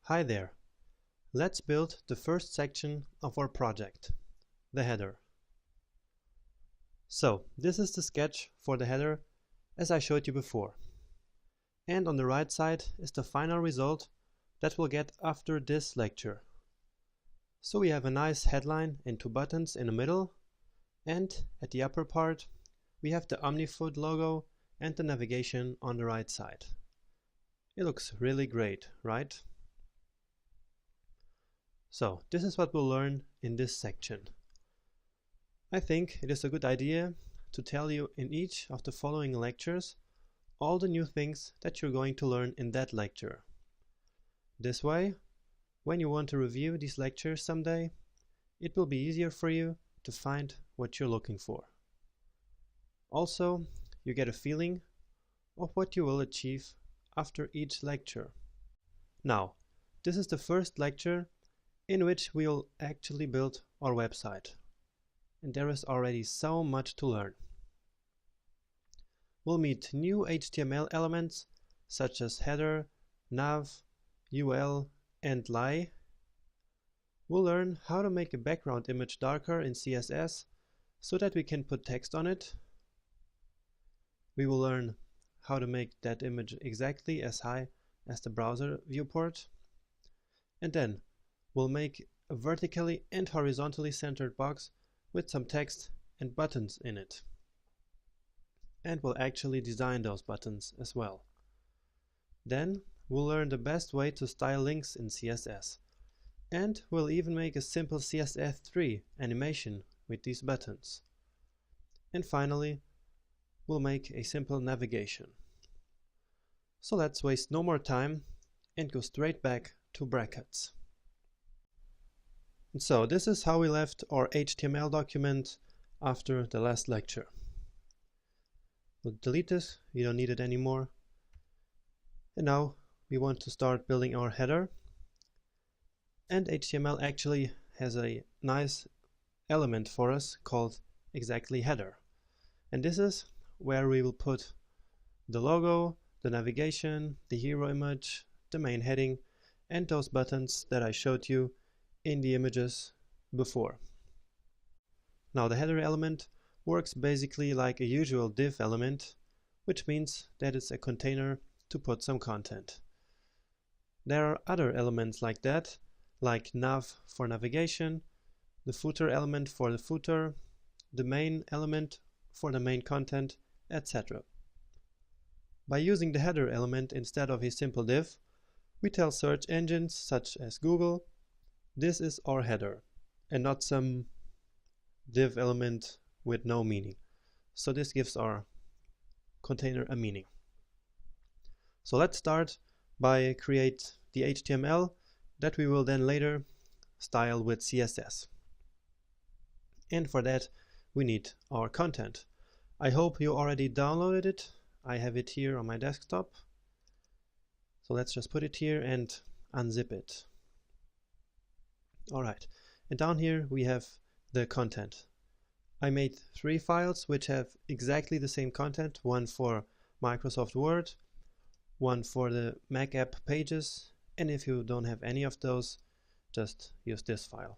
Hi there. Let's build the first section of our project, the header. So, this is the sketch for the header as I showed you before. And on the right side is the final result that we'll get after this lecture. So we have a nice headline and two buttons in the middle, and at the upper part we have the OmniFood logo and the navigation on the right side. It looks really great, right? So this is what we'll learn in this section. I think it is a good idea to tell you in each of the following lectures all the new things that you're going to learn in that lecture. This way, when you want to review these lectures someday, it will be easier for you to find what you're looking for. Also, you get a feeling of what you will achieve after each lecture. Now, this is the first lecture in which we'll actually build our website. And there is already so much to learn. We'll meet new HTML elements such as header, nav, UL, and lie. We'll learn how to make a background image darker in CSS so that we can put text on it. We will learn how to make that image exactly as high as the browser viewport. And then we'll make a vertically and horizontally centered box with some text and buttons in it. And we'll actually design those buttons as well. Then we'll learn the best way to style links in CSS. And we'll even make a simple CSS3 animation with these buttons. And finally, we'll make a simple navigation. So let's waste no more time and go straight back to brackets. And so this is how we left our HTML document after the last lecture. We'll delete this, we don't need it anymore. And now we want to start building our header. And HTML actually has a nice element for us called exactly header. And this is where we will put the logo, the navigation, the hero image, the main heading, and those buttons that I showed you in the images before. Now the header element works basically like a usual div element, which means that it's a container to put some content. There are other elements like that, like nav for navigation, the footer element for the footer, the main element for the main content, etc. By using the header element instead of a simple div, we tell search engines such as Google, this is our header, and not some div element with no meaning. So this gives our container a meaning. So let's start by create the HTML that we will then later style with CSS. And for that we need our content. I hope you already downloaded it. I have it here on my desktop. So let's just put it here and unzip it. Alright, and down here we have the content. I made 3 files which have exactly the same content, one for Microsoft Word, one for the Mac app Pages, and if you don't have any of those, just use this file.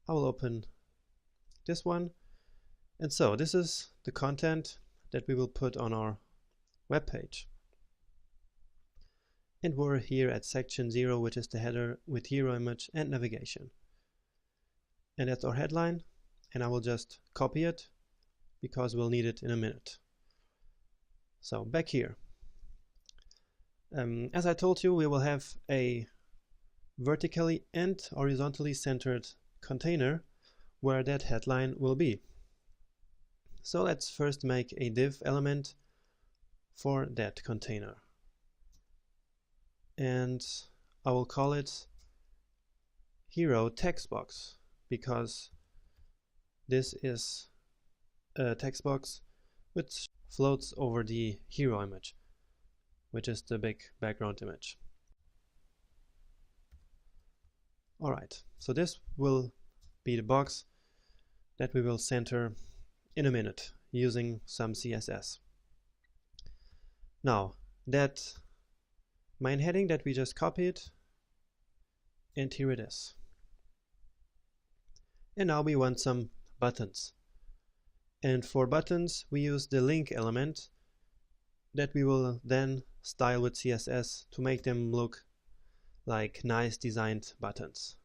I will open this one, and so this is the content that we will put on our web page. And we're here at section 0, which is the header with hero image and navigation. And that's our headline, and I will just copy it because we'll need it in a minute. So back here. As I told you, we will have a vertically and horizontally centered container where that headline will be. So let's first make a div element for that container. And I will call it hero text box because this is a text box which floats over the hero image, which is the big background image. Alright, so this will be the box that we will center in a minute using some CSS. Now, that main heading that we just copied and here it is. And now we want some buttons. And for buttons we use the link element that we will then style with CSS to make them look like nice designed buttons.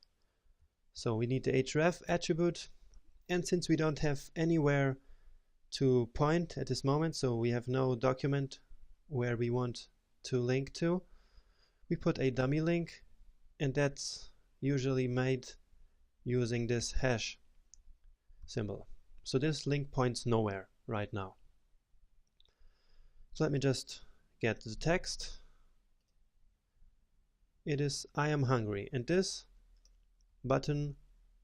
So we need the href attribute, and since we don't have anywhere to point at this moment, so we have no document where we want to link to, we put a dummy link, and that's usually made using this hash symbol. So this link points nowhere right now. So let me just get the text. It is I am hungry, and this button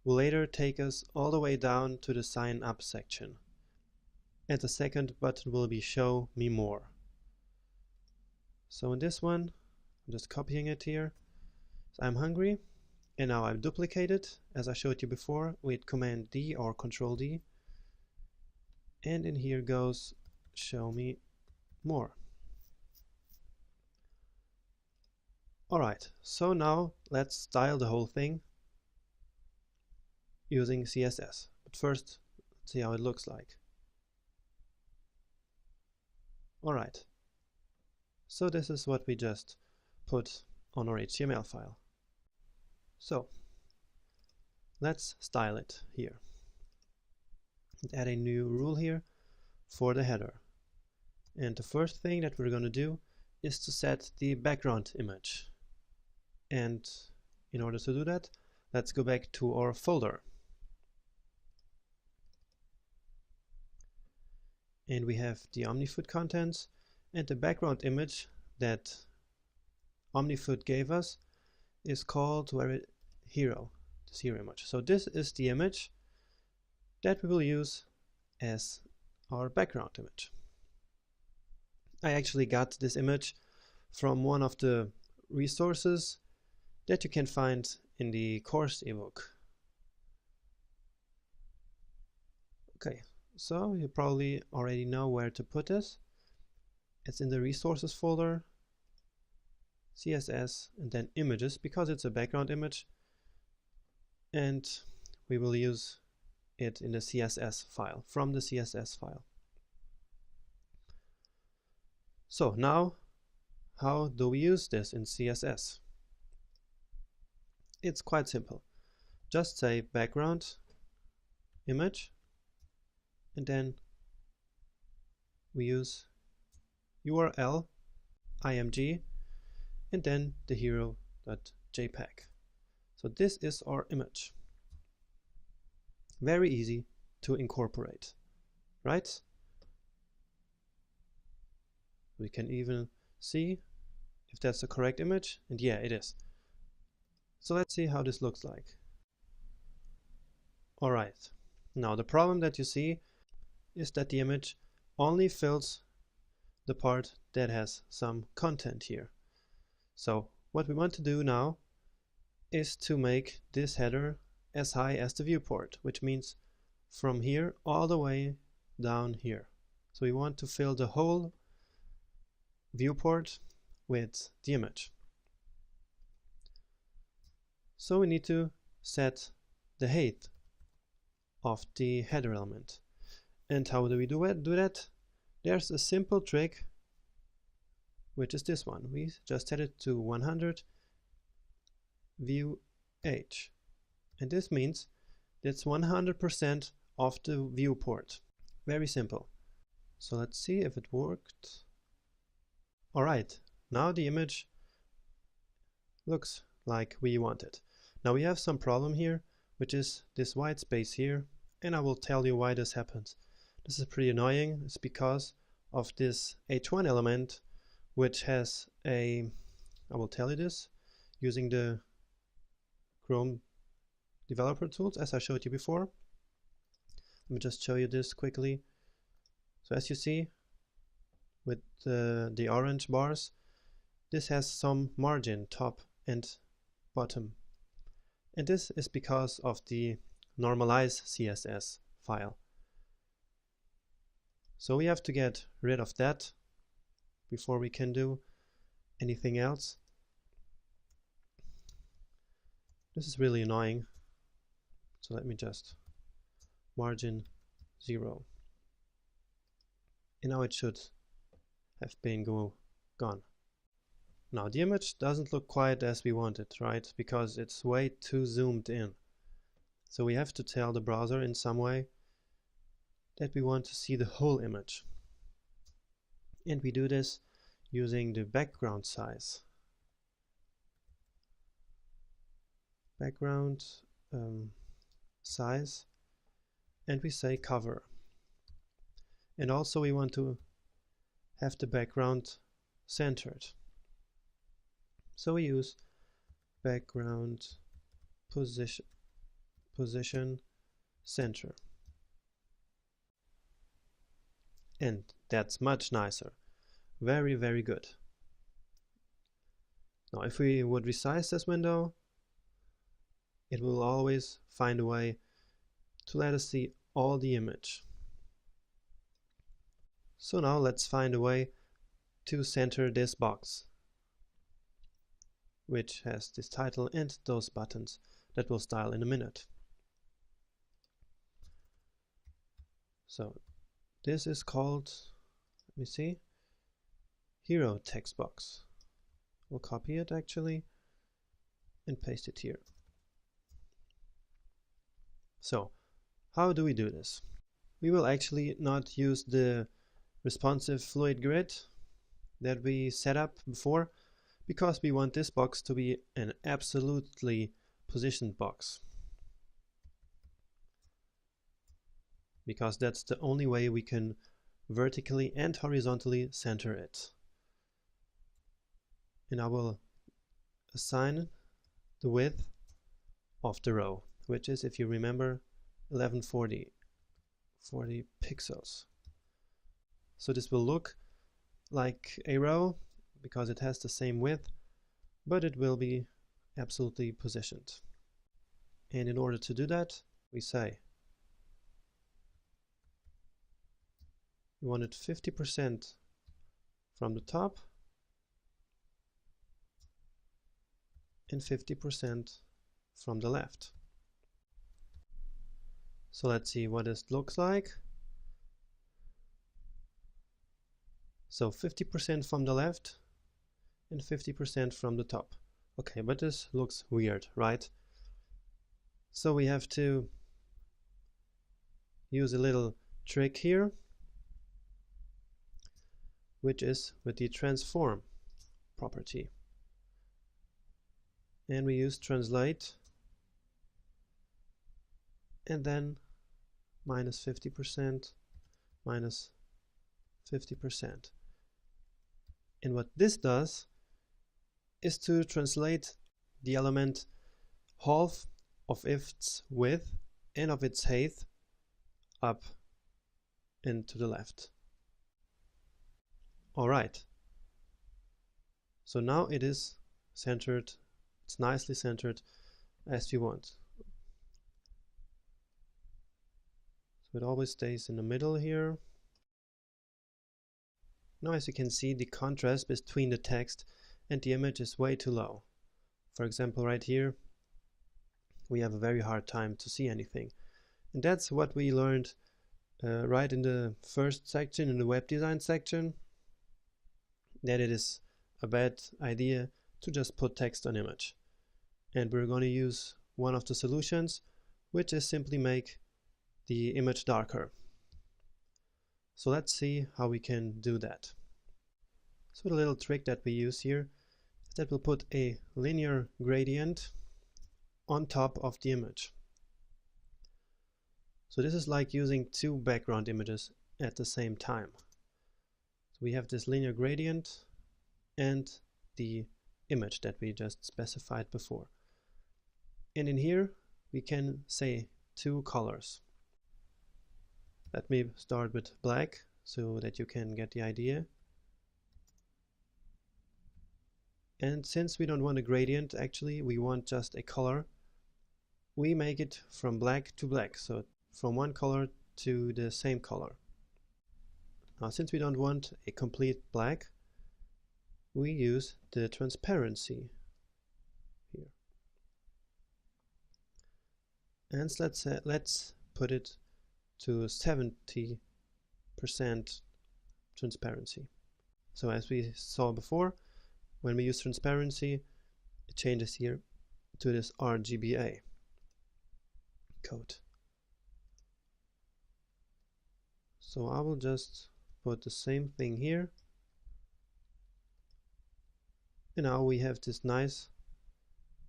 will later take us all the way down to the sign up section. And the second button will be show me more. So in this one, I'm just copying it here. So I'm hungry, and now I've duplicated as I showed you before with Command D or Control D. And in here goes show me more. Alright, so now let's style the whole thing using CSS. But first, let's see how it looks like. Alright, so this is what we just put on our HTML file. So let's style it here. And add a new rule here for the header. And the first thing that we're going to do is to set the background image. And in order to do that, let's go back to our folder. And we have the OmniFoot contents, and the background image that OmniFoot gave us is called hero, this hero image. So this is the image that we will use as our background image. I actually got this image from one of the resources that you can find in the course ebook. Okay, so you probably already know where to put this. It's in the resources folder, CSS, and then images, because it's a background image, and we will use it in the CSS file, from the CSS file. So now, how do we use this in CSS? It's quite simple. Just say background image, and then we use URL img and then the hero.jpg. So this is our image. Very easy to incorporate, right? We can even see if that's the correct image, and yeah, it is. So let's see how this looks like. Alright, now the problem that you see is that the image only fills the part that has some content here. So what we want to do now is to make this header as high as the viewport, which means from here all the way down here. So we want to fill the whole viewport with the image. So we need to set the height of the header element. And how do we do that? There's a simple trick, which is this one. We just set it to 100 view h. And this means that's 100% of the viewport. Very simple. So let's see if it worked. Alright, now the image looks like we want it. Now we have some problem here, which is this white space here, and I will tell you why this happens. This is pretty annoying. It's because of this h1 element, which has I will tell you this, using the Chrome developer tools as I showed you before. Let me just show you this quickly. So as you see with the orange bars, this has some margin, top and bottom. And this is because of the normalize CSS file. So we have to get rid of that before we can do anything else. This is really annoying. So let me just margin 0. And now it should have been gone. Now the image doesn't look quite as we want it, right? Because it's way too zoomed in. So we have to tell the browser in some way that we want to see the whole image. And we do this using the background size. Background size, and we say cover. And also we want to have the background centered. So we use background position center. And that's much nicer. Very, very good. Now if we would resize this window, it will always find a way to let us see all the image. So now let's find a way to center this box, which has this title and those buttons that we'll style in a minute. So this is called, let me see, hero text box. We'll copy it actually and paste it here. So how do we do this? We will actually not use the responsive fluid grid that we set up before, because we want this box to be an absolutely positioned box, because that's the only way we can vertically and horizontally center it. And I will assign the width of the row, which is, if you remember, 1140 pixels. So this will look like a row because it has the same width, but it will be absolutely positioned. And in order to do that, we say we want it 50% from the top and 50% from the left. So let's see what this looks like. So 50% from the left and 50% from the top. Okay, but this looks weird, right? So we have to use a little trick here, which is with the transform property. And we use translate and then minus 50%, minus 50%. And what this does is to translate the element half of its width and of its height up and to the left. Alright, so now it is centered, it's nicely centered as we want. So it always stays in the middle here. Now as you can see, the contrast between the text and the image is way too low. For example, right here we have a very hard time to see anything. And that's what we learned right in the first section, in the web design section, that it is a bad idea to just put text on image. And we're going to use one of the solutions, which is simply make the image darker. So let's see how we can do that. So the little trick that we use here is that we'll put a linear gradient on top of the image. So this is like using two background images at the same time. So we have this linear gradient and the image that we just specified before. And in here we can say two colors. Let me start with black so that you can get the idea. And since we don't want a gradient, actually we want just a color, we make it from black to black, so from one color to the same color. Now since we don't want a complete black, we use the transparency here. and let's put it to 70% transparency. So as we saw before, when we use transparency, it changes here to this RGBA code. So I will just put the same thing here, and now we have this nice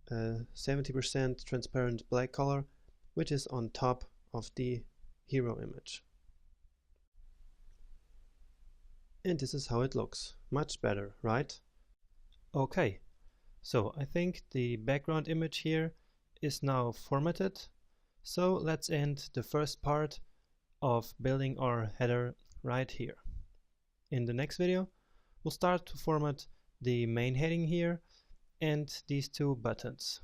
70% transparent black color, which is on top of the hero image. And this is how it looks. Much better, right? Okay, so I think the background image here is now formatted. So let's end the first part of building our header right here. In the next video, we'll start to format the main heading here and these two buttons.